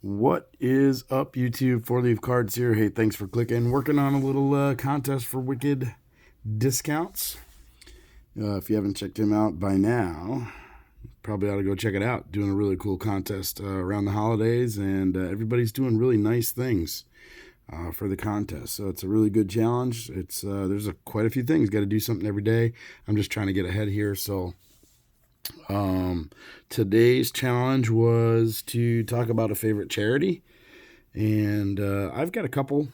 What is up, YouTube? Four Leaf Cards here. Hey, thanks for clicking. Working on a little contest for Wicked discounts. If you haven't checked him out by now, probably ought to go check it out. Doing a really cool contest around the holidays, and everybody's doing really nice things for the contest. So it's a really good challenge. It's there's quite a few things. Got to do something every day. I'm just trying to get ahead here, so today's challenge was to talk about a favorite charity, and I've got a couple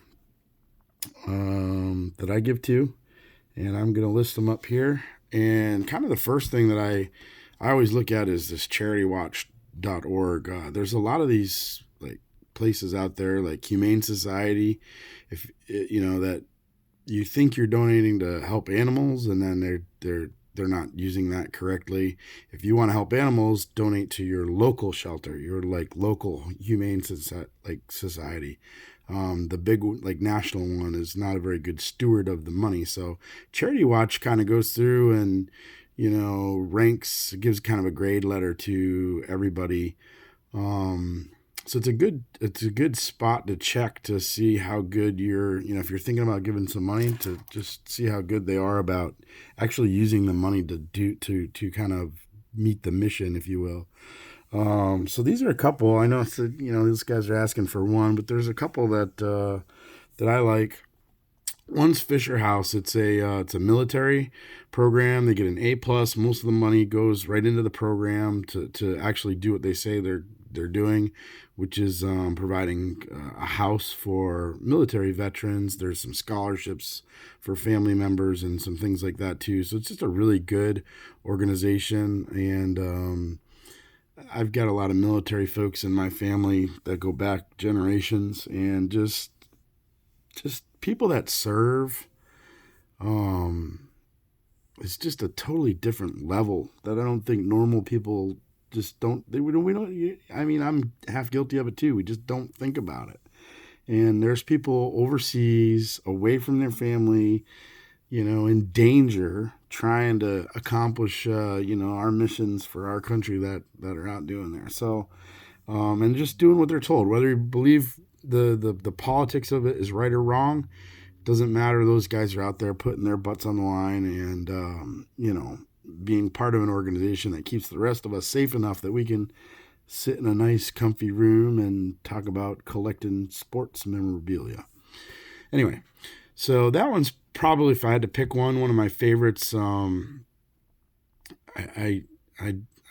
that I give to, and I'm going to list them up here. And kind of the first thing that I always look at is this charitywatch.org. There's a lot of these like places out there, like Humane Society, if you know that you think you're donating to help animals, and then they're not using that correctly. If you want to help animals, donate to your local shelter, your like local humane society. The big like national one is not a very good steward of the money. So Charity Watch kind of goes through and ranks, gives kind of a grade letter to everybody. So it's a good spot to check to see how good if you're thinking about giving some money, to just see how good they are about actually using the money to kind of meet the mission, if you will. So these are a couple. I know these guys are asking for one, but there's a couple that I like. One's Fisher House. It's a military program. They get an A+. Most of the money goes right into the program to actually do what they say they're doing, which is providing a house for military veterans. There's some scholarships for family members and some things like that too. So it's just a really good organization. And I've got a lot of military folks in my family that go back generations, and just people that serve. It's just a totally different level that I don't think normal people just don't. We don't. I mean, I'm half guilty of it too. We just don't think about it. And there's people overseas, away from their family, in danger, trying to accomplish, our missions for our country that are out doing there. So, and just doing what they're told, whether you believe the politics of it is right or wrong, doesn't matter. Those guys are out there putting their butts on the line, and, being part of an organization that keeps the rest of us safe enough that we can sit in a nice, comfy room and talk about collecting sports memorabilia. Anyway, so that one's probably, if I had to pick one of my favorites. I'm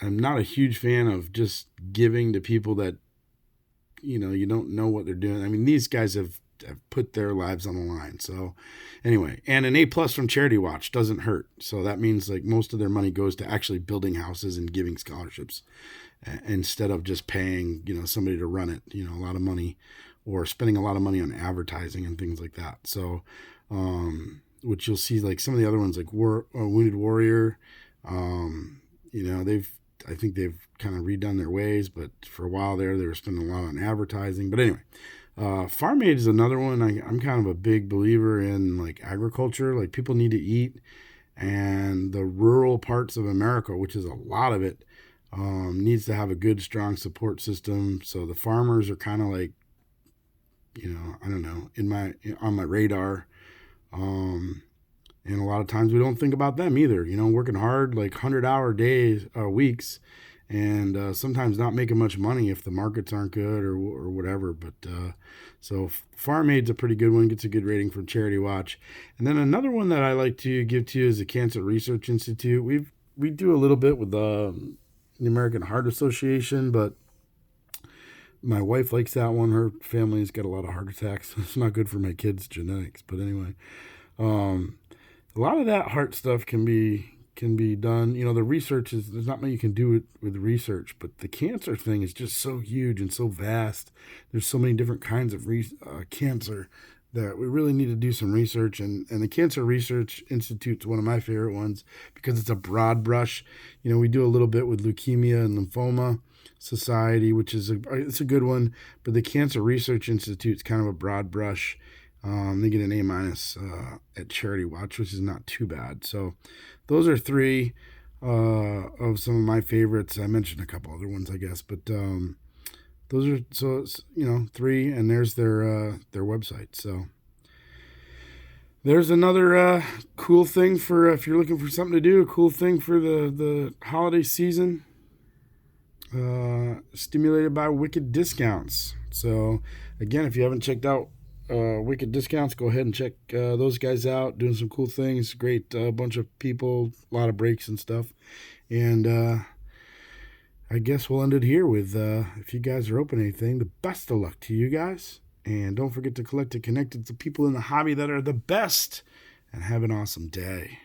not a huge fan of just giving to people that you don't know what they're doing. I mean, these guys have put their lives on the line. So anyway, and an A+ from Charity Watch doesn't hurt. So that means like most of their money goes to actually building houses and giving scholarships, instead of just paying somebody to run it, a lot of money, or spending a lot of money on advertising and things like that. So which you'll see, like some of the other ones, like Wounded Warrior, I think they've kind of redone their ways, but for a while there, they were spending a lot on advertising. But anyway, Farm Aid is another one. I'm kind of a big believer in like agriculture. Like, people need to eat, and the rural parts of America, which is a lot of it, needs to have a good, strong support system. So the farmers are kind of like, I don't know, on my radar. And a lot of times we don't think about them either, working hard, like 100-hour days, weeks, and sometimes not making much money if the markets aren't good or whatever. But so Farm Aid's a pretty good one, gets a good rating from Charity Watch. And then another one that I like to give to you is the Cancer Research Institute. We do a little bit with the American Heart Association, but my wife likes that one. Her family's got a lot of heart attacks. It's not good for my kids' genetics. But anyway, a lot of that heart stuff can be done. The research there's not much you can do with research, but the cancer thing is just so huge and so vast. There's so many different kinds of cancer that we really need to do some research. And the Cancer Research Institute is one of my favorite ones because it's a broad brush. We do a little bit with Leukemia and Lymphoma Society, which is it's a good one, but the Cancer Research Institute is kind of a broad brush. They get an A- at Charity Watch, which is not too bad. So those are three of some of my favorites. I mentioned a couple other ones, I guess, but those are, so it's, 3, and there's their website. So there's another cool thing for if you're looking for something to do. A cool thing for the holiday season. Stimulated by Wicked Discounts. So again, if you haven't checked out Wicked Discounts, go ahead and check those guys out. Doing some cool things. Great bunch of people, a lot of breaks and stuff. And I guess we'll end it here with if you guys are open anything, the best of luck to you guys. And don't forget to collect and connect with the people in the hobby that are the best. And have an awesome day.